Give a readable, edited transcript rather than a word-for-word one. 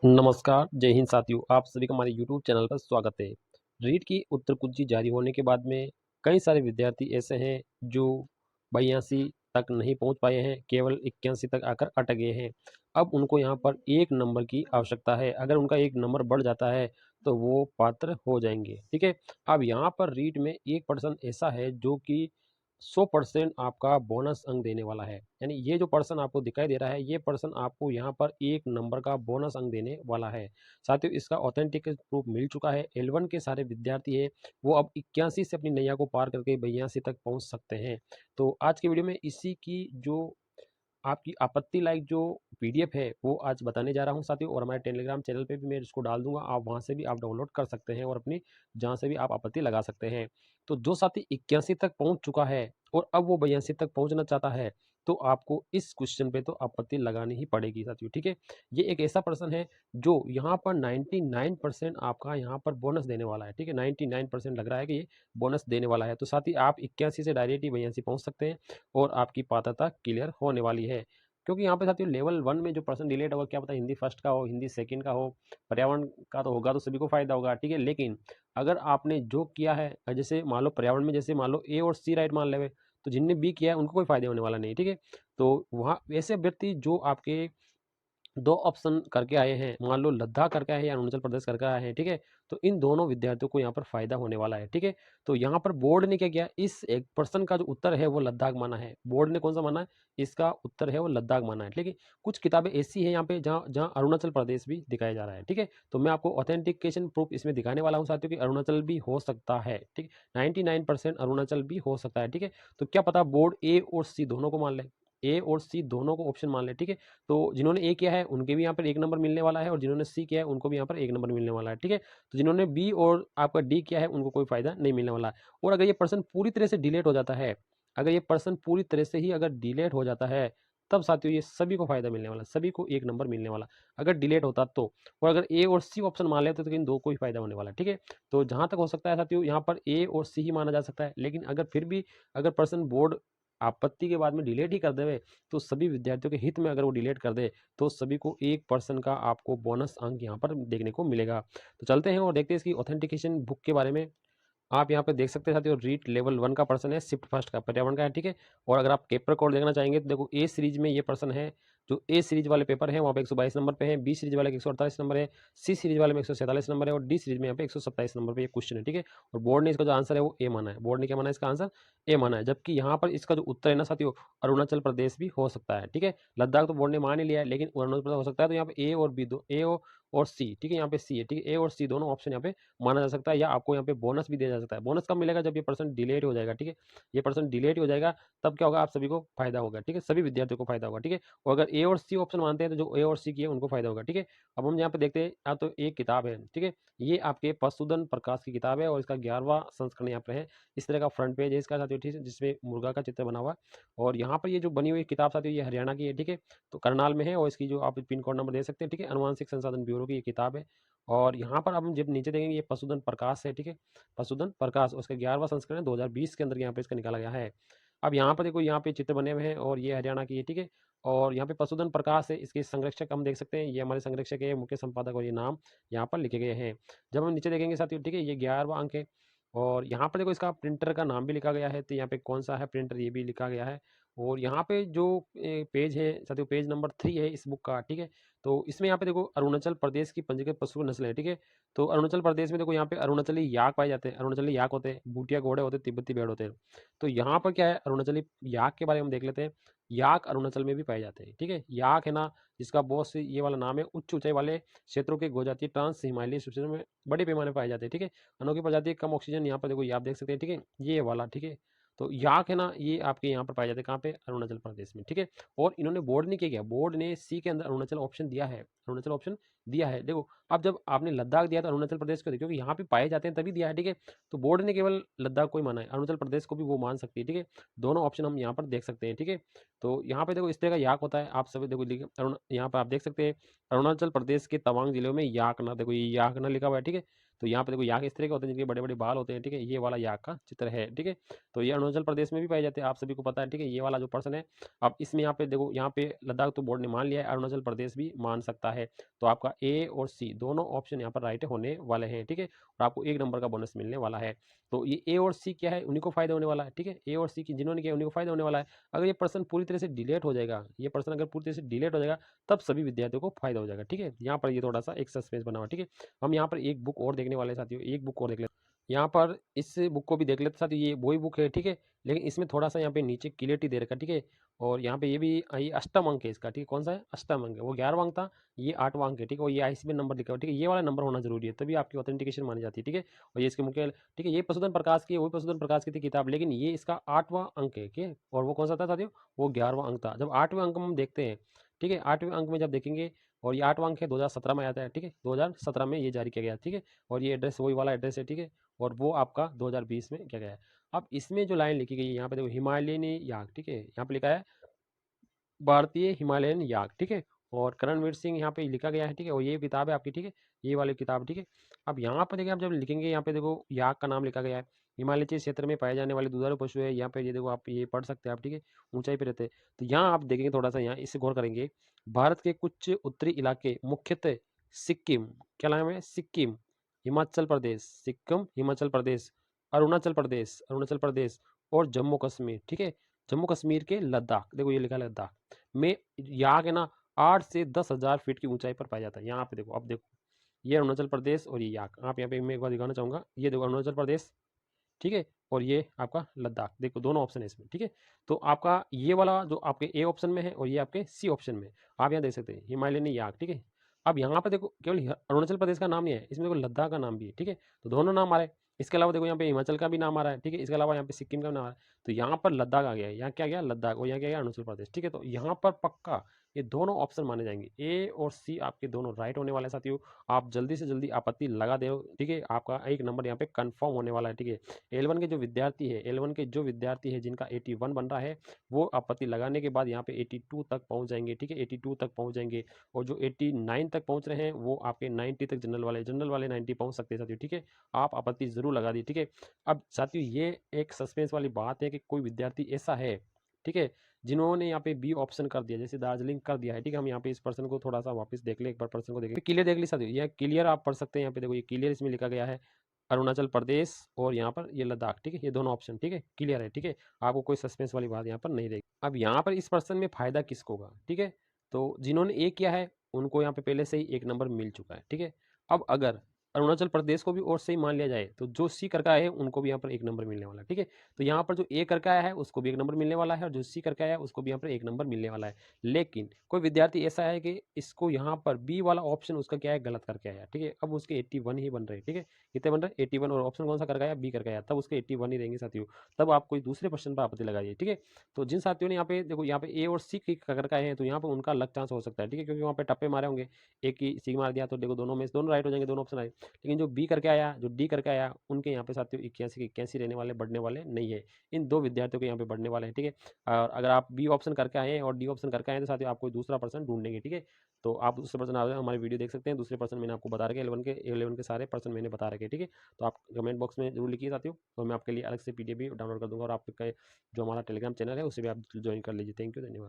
नमस्कार, जय हिंद साथियों, आप सभी का हमारे यूट्यूब चैनल पर स्वागत है। रीट की उत्तर कुंजी जारी होने के बाद में कई सारे विद्यार्थी ऐसे हैं जो 82 तक नहीं पहुंच पाए हैं, केवल 81 तक आकर अटक गए हैं। अब उनको यहाँ पर 1 नंबर की आवश्यकता है। अगर उनका 1 नंबर बढ़ जाता है तो वो पात्र हो जाएंगे, ठीक है। अब यहाँ पर रीट में एक पर्सन ऐसा है जो कि 100% आपका बोनस अंक देने वाला है। यानी ये जो पर्सन आपको दिखाई दे रहा है, ये पर्सन आपको यहाँ पर 1 नंबर का बोनस अंक देने वाला है। साथियों, इसका ऑथेंटिक प्रूफ मिल चुका है। L1 के सारे विद्यार्थी हैं, वो अब 81 से अपनी नैया को पार करके 82 तक पहुँच सकते हैं। तो आज की वीडियो में इसी की जो आपकी आपत्ति लाइक जो पीडीएफ है वो आज बताने जा रहा हूं साथियों, और हमारे टेलीग्राम चैनल पे भी मैं इसको डाल दूंगा। आप वहां से भी आप डाउनलोड कर सकते हैं और अपनी जहां से भी आप आपत्ति लगा सकते हैं। तो जो साथी 81 तक पहुंच चुका है और अब वो 82 तक पहुंचना चाहता है, तो आपको इस क्वेश्चन पे तो आपत्ति लगानी ही पड़ेगी साथियों, ठीक है। ये एक ऐसा पर्सन है जो यहाँ पर 99% आपका यहाँ पर बोनस देने वाला है, ठीक है। 99% लग रहा है कि ये बोनस देने वाला है। तो साथ ही आप 81 से डायरेक्ट ही 82 पहुंच सकते हैं और आपकी पात्रता क्लियर होने वाली है। क्योंकि यहाँ पे साथियों लेवल 1 में जो पर्सन डिलेट होगा, क्या पता हिंदी फर्स्ट का हो, हिंदी सेकंड का हो, पर्यावरण का तो होगा, तो सभी को फायदा होगा, ठीक है। लेकिन अगर आपने जो किया है, जैसे मान लो पर्यावरण में, जैसे मान लो ए और सी राइट मान लेवे, तो जिनने बी किया है उनको कोई फायदा होने वाला नहीं, ठीक है। तो वहाँ ऐसे अभ्यर्थी जो आपके 2 ऑप्शन करके आए हैं, मान लो लद्दाख करके आए हैं या अरुणाचल प्रदेश करके आए हैं, ठीक है। तो इन दोनों विद्यार्थियों को यहाँ पर फायदा होने वाला है, ठीक है। तो यहाँ पर बोर्ड ने क्या किया, इस एक पर्सन का जो उत्तर है वो लद्दाख माना है। बोर्ड ने कौन सा माना है, इसका उत्तर है वो लद्दाख माना है, ठीक है। कुछ किताबें ऐसी है यहाँ पे जहाँ जहाँ अरुणाचल प्रदेश भी दिखाया जा रहा है, ठीक है। तो मैं आपको ऑथेंटिकेशन प्रूफ इसमें दिखाने वाला हूँ साथियों कि अरुणाचल भी हो सकता है, ठीक है। 99% अरुणाचल भी हो सकता है, ठीक है। तो क्या पता बोर्ड ए और सी दोनों को मान ले, ए और सी दोनों को ऑप्शन मान ले, ठीक है। तो जिन्होंने ए किया है उनके भी यहाँ पर 1 नंबर मिलने वाला है, और जिन्होंने सी किया है उनको भी यहाँ पर 1 नंबर मिलने वाला है, ठीक है। तो जिन्होंने बी और आपका डी किया है उनको कोई फायदा नहीं मिलने वाला है। और अगर ये पर्सन पूरी तरह से डिलेट हो जाता है, अगर ये पर्सन पूरी तरह से ही अगर डिलेट हो जाता है, तब साथियों ये सभी को फायदा मिलने वाला, सभी को 1 नंबर मिलने वाला, अगर डिलेट होता तो। और अगर ए और सी ऑप्शन मान लेते तो इन दो को ही फायदा होने वाला, ठीक है। तो जहां तक हो सकता है साथियों यहाँ पर ए और सी ही माना जा सकता है। लेकिन अगर फिर भी अगर पर्सन बोर्ड आपत्ति के बाद में डिलीट ही कर देवे, तो सभी विद्यार्थियों के हित में अगर वो डिलीट कर दे, तो सभी को 1% का आपको बोनस अंक यहाँ पर देखने को मिलेगा। तो चलते हैं और देखते हैं इसकी ऑथेंटिकेशन बुक के बारे में। आप यहाँ पे देख सकते हैं साथियों, रीट लेवल 1 का पर्सन है, शिफ्ट फर्स्ट का पर्यावरण का है, ठीक है। और अगर आप पेपर कोड देखना चाहेंगे तो देखो, ए सीरीज में ये पर्सन है, जो ए सीरीज वाले पेपर हैं वहाँ पे 122 नंबर पे है, बी सीरीज वाले 148 नंबर है, सी सीरीज वाले में 147 नंबर है, और डी सीरीज में यहाँ पे 127 नंबर पे ये क्वेश्चन है, ठीक है। और बोर्ड ने इसका जो आंसर है वो ए माना है, बोर्ड ने क्या माना है, इसका आंसर ए माना है। जबकि यहाँ पर इसका जो उत्तर है ना साथियों, अरुणाचल प्रदेश भी हो सकता है, ठीक है। लद्दाख तो बोर्ड ने मान ही लिया है, लेकिन अरुणाचल प्रदेश हो सकता है। तो यहाँ पे ए और बी दो, ए और सी, ठीक है, यहाँ पे सी है, ठीक है। ए और सी दोनों ऑप्शन यहाँ पे माना जा सकता है, या आपको यहाँ पे बोनस भी दिया जा सकता है। बोनस कब मिलेगा, जब ये पर्सन डिलेट हो जाएगा, ठीक है। ये पर्सन डिलेट हो जाएगा तब क्या होगा, आप सभी को फायदा होगा, ठीक है, सभी विद्यार्थियों को फायदा होगा, ठीक है। और अगर ए और सी ऑप्शन मानते हैं तो जो ए और सी की है उनको फायदा होगा, ठीक है। अब हम यहाँ पे देखते हैं, आप तो एक किताब है, ठीक है, ये आपके पशुधन प्रकाश की किताब है और इसका 11वां संस्करण यहाँ पे है। इस तरह का फ्रंट पेज है इसका साथियों, ठीक है, जिसमें मुर्गा का चित्र बना हुआ है। और यहाँ पर ये जो बनी हुई किताब साथियों, ये हरियाणा की है, ठीक है। तो करनाल में है, और इसकी जो आप पिन कोड नंबर दे सकते हैं, ठीक है, अनुवांशिक संसाधन ब्यूरो की ये किताब है। और यहाँ पर अब हम जब नीचे देखेंगे, ये पशुधन प्रकाश है, ठीक है, पशुधन प्रकाश, उसका 11वां संस्करण है, 2020 के अंदर यहाँ पे इसका निकाला गया है। अब यहाँ पर देखो, यहाँ पे चित्र बने हुए हैं और ये हरियाणा की है, ठीक है। और यहाँ पे पशुधन प्रकाश है, इसके संरक्षक हम देख सकते हैं, ये हमारे संरक्षक है, मुख्य संपादक, और ये नाम यहाँ पर लिखे गए हैं। जब हम नीचे देखेंगे साथियों, ठीक है, ये 11वां अंक है। और यहाँ पर देखो, इसका प्रिंटर का नाम भी लिखा गया है, तो यहाँ पे कौन सा है प्रिंटर ये भी लिखा गया है। और यहाँ पे जो पेज है साथियों, पेज नंबर 3 है इस बुक का, ठीक है। तो इसमें यहाँ पे देखो, अरुणाचल प्रदेश की पंजीकृत पशु नस्ल है, ठीक है। तो अरुणाचल प्रदेश में देखो, यहाँ पे अरुणाचली याक पाए जाते हैं, अरुणाचली याक होते हैं, भूटिया घोड़े होते हैं, तिब्बती भेड़ होते हैं। तो यहाँ पर क्या है, अरुणाचली याक के बारे में हम देख लेते हैं। याक अरुणाचल में भी पाए जाते हैं, ठीक है। याक है ना, जिसका बहुत से ये वाला नाम है, उच्च ऊंचाई वाले क्षेत्रों के गोजातीय ट्रांस हिमालयी क्षेत्रों में बड़े पैमाने पर पाए जाते हैं, ठीक है। अनोखी प्रजाति कम ऑक्सीजन, यहाँ पर देखो ये आप देख सकते हैं, ठीक है, ये वाला, ठीक है। तो याक है ना, ये आपके यहाँ पर पाए जाते हैं, कहाँ पे, अरुणाचल प्रदेश में, ठीक है। और इन्होंने बोर्ड ने क्या किया, बोर्ड ने सी के अंदर अरुणाचल ऑप्शन दिया है, अरुणाचल ऑप्शन दिया है। देखो, अब जब आपने लद्दाख दिया तो अरुणाचल प्रदेश को, क्योंकि यहाँ पे पाए जाते हैं तभी दिया है, ठीक है। तो बोर्ड ने केवल लद्दाख को ही माना है, अरुणाचल प्रदेश को भी वो मान सकती है, ठीक है। दोनों ऑप्शन हम यहाँ पर देख सकते हैं, ठीक है। तो यहाँ पे देखो, इस तरह का याक होता है, आप सभी देखो यहाँ पर आप देख सकते हैं, अरुणाचल प्रदेश के तवांग जिले में याकना, देखो ये याकना लिखा हुआ है, ठीक है। तो यहाँ पे देखो याक इस तरह के होते हैं जिनके बड़े बड़े बाल होते हैं, ठीक है, ये वाला याक का चित्र है, ठीक है। तो ये अरुणाचल प्रदेश में भी पाए जाते हैं, आप सभी को पता है, ठीक है। ये वाला जो पर्सन है, अब इसमें यहाँ पे देखो, यहाँ पे लद्दाख तो बोर्ड ने मान लिया है, अरुणाचल प्रदेश भी मान सकता है। तो आपका ए और सी दोनों ऑप्शन यहाँ पर राइट होने वाले हैं, ठीक है, और आपको 1 नंबर का बोनस मिलने वाला है। तो ये ए और सी क्या है, उन्हीं को फायदा होने वाला है, ठीक है। ए और सी की जिन्होंने किया उन्हीं को फायदा होने वाला है। अगर ये पर्सन पूरी तरह से डिलीट हो जाएगा, ये पर्सन अगर पूरी तरह से डिलीट हो जाएगा, तब सभी विद्यार्थियों को फायदा हो जाएगा, ठीक है। यहाँ पर ये थोड़ा सा एक सस्पेंस बना हुआ, ठीक है। हम यहाँ पर एक बुक और देखने वाले हैं साथियों, एक बुक और देख लेते हैं। यहाँ पर इस बुक को भी देख लेते साथियों, ये वही बुक है, ठीक है, लेकिन इसमें थोड़ा सा यहाँ पे नीचे क्लियरिटी दे रखा है, ठीक है। और यहाँ पे ये अष्टम अंक है इसका, ठीक है। कौन सा है, अष्टम अंक है, वो 11वां अंक था, ये 8वां अंक है, ठीक है। और ये ISBN नंबर लिखा हुआ है, ठीक है, ये वाला नंबर होना जरूरी है, तभी आपकी ऑथेंटिकेशन मानी जाती है, ठीक है। और ये इसके मुख्य, ठीक है, ये प्रसूदन प्रकाश की, वही प्रसूदन प्रकाश की थी किताब, लेकिन ये इसका 8वां अंक है, ठीक है। और वो कौन सा था साथियों, वो 11वां अंक था। जब 8वें अंक में हम देखते हैं, ठीक है, 8वें अंक में जब देखेंगे, और ये 8वां अंक है, 2017 में आता है, ठीक है, 2017 में ये जारी किया गया, ठीक है। और ये एड्रेस वही वाला एड्रेस है, ठीक है, और वो आपका 2020 में किया गया है। अब इसमें जो लाइन लिखी गई है यहाँ पे देखो, हिमालयन याक, ठीक है, यहाँ पे लिखा है भारतीय हिमालयन याक, ठीक है। और करणवीर सिंह यहाँ पे लिखा गया है, ठीक है। और ये किताब है आपकी, ठीक है, ये वाली किताब, ठीक है। अब यहाँ पर देखिए, आप जब लिखेंगे, यहाँ पे देखो याक का नाम लिखा गया है, हिमालय क्षेत्र में पाए जाने वाले दुधारू पशु है। यहाँ पे ये देखो, आप ये पढ़ सकते हैं आप, ठीक है, ऊंचाई पे रहते हैं। तो यहाँ आप देखेंगे, थोड़ा सा यहाँ इससे गौर करेंगे, भारत के कुछ उत्तरी इलाके, मुख्यतः सिक्किम, क्या नाम है, सिक्किम, हिमाचल प्रदेश, सिक्किम, हिमाचल प्रदेश, अरुणाचल प्रदेश और जम्मू कश्मीर, ठीक है, जम्मू कश्मीर के लद्दाख, देखो ये लिखा है लद्दाख में, यहाँ के ना 8 से 10,000 फीट की ऊंचाई पर पाया जाता है। यहाँ पे देखो, अब देखो, ये अरुणाचल प्रदेश और ये याक, आप यहाँ पे मैं एक बार दिखाना चाहूंगा, ये देखो अरुणाचल प्रदेश, ठीक है, और ये आपका लद्दाख, देखो दोनों ऑप्शन है इसमें, ठीक है। तो आपका ये वाला जो आपके ए ऑप्शन में है और ये आपके सी ऑप्शन में, आप यहाँ देख सकते हैं हिमालयन याक, ठीक है। अब यहाँ पे देखो, केवल अरुणाचल प्रदेश का नाम नहीं है इसमें, देखो लद्दाख का नाम भी है, ठीक है। तो दोनों नाम आ रहे हैं। इसके अलावा देखो, यहाँ पे हिमाचल का भी नाम आ रहा है, ठीक है। इसके अलावा यहाँ पे सिक्किम का नाम आ रहा है। तो यहाँ पर लद्दाख आ गया है, यहाँ क्या गया, लद्दाख, और यहाँ क्या गया, अरुणाचल प्रदेश, ठीक है। तो यहाँ पर पक्का ये दोनों ऑप्शन माने जाएंगे, ए और सी आपके दोनों राइट होने वाले हैं साथियों। आप जल्दी से जल्दी आपत्ति लगा दो, ठीक है, आपका 1 नंबर यहाँ पे कंफर्म होने वाला है, ठीक है। L1 के जो विद्यार्थी है, L1 के जो विद्यार्थी है जिनका 81 बन रहा है, वो आपत्ति लगाने के बाद यहाँ पे 82 तक पहुंच जाएंगे, ठीक है, 82 तक पहुंच जाएंगे। और जो 89 तक पहुंच रहे हैं, वो आपके 90 तक, जनरल वाले 90 पहुंच सकते हैं साथियों, ठीक है। आप आपत्ति जरूर लगा दी, ठीक है। अब साथियों, ये एक सस्पेंस वाली बात है कि कोई विद्यार्थी ऐसा है, ठीक है, जिन्होंने यहाँ पे बी ऑप्शन कर दिया, जैसे दार्जिलिंग कर दिया है, ठीक है। हम यहाँ पे इस पर्सन को थोड़ा सा वापस देख ले, एक बार पर्सन को देख ले, क्लियर देख ली साथियों, यह क्लियर आप पढ़ सकते हैं। यहाँ पे देखो, ये क्लियर इसमें लिखा गया है, अरुणाचल प्रदेश और यहाँ पर ये लद्दाख, ठीक है, ये दोनों ऑप्शन, ठीक है, क्लियर है, ठीक है। आपको कोई सस्पेंस वाली बात यहाँ पर नहीं रहेगी। अब यहाँ पर इस पर्सन में फायदा किसको होगा, ठीक है। तो जिन्होंने ए किया है, उनको यहाँ पे पहले से ही 1 नंबर मिल चुका है, ठीक है। अब अगर अरुणाचल प्रदेश को भी और सही मान लिया जाए, तो जो सी करके आए हैं उनको भी यहाँ पर 1 नंबर मिलने वाला है, ठीक है। तो यहाँ पर जो ए करके आया है उसको भी 1 नंबर मिलने वाला है, और जो सी करके आया है उसको भी यहाँ पर 1 नंबर मिलने वाला है। लेकिन कोई विद्यार्थी ऐसा है कि इसको यहाँ पर बी वाला ऑप्शन उसका क्या है, गलत करके आया, ठीक है। अब उसके 81 ही बन रहे हैं, ठीक है, कितने बन रहे हैं, 81, और ऑप्शन कौन सा करके आया, बी करके आया, तब उसके 81 ही रहेंगे साथियों। तब आप कोई दूसरे प्रश्न पर आपत्ति लगाइए, ठीक है। तो जिन साथियों ने यहाँ पे देखो, यहाँ पे ए और सी करके आए हैं, तो यहाँ पे उनका अलग चांस हो सकता है, ठीक है, क्योंकि वहाँ पे टप्पे मारे होंगे, एक ही सी मार दिया, तो देखो दोनों में दोनों राइट हो जाएंगे, दोनों ऑप्शन आए। लेकिन जो बी करके आया, जो डी करके आया, उनके यहाँ पे साथियों 81 के 81 रहने वाले, बढ़ने वाले नहीं है। इन 2 विद्यार्थियों के यहाँ पे बढ़ने वाले हैं, ठीक है। और अगर आप बी ऑप्शन करके आए हैं और डी ऑप्शन करके आए हैं, तो साथियों आप कोई दूसरा पर्सन ढूंढेंगे, ठीक है। तो आप दूसरे पर्सन हमारे वीडियो देख सकते हैं, दूसरे पर्सन मैंने आपको बता रखे 11 के सारे पर्सन मैंने बता रखे, ठीक है। तो आप कमेंट बॉक्स में जरूर लिखिए साथियों, तो मैं आपके लिए अलग से PDF भी डाउनलोड कर दूंगा, और आपके जो हमारा टेलीग्राम चैनल है उसे भी आप ज्वाइन कर लीजिए। थैंक यू, धन्यवाद।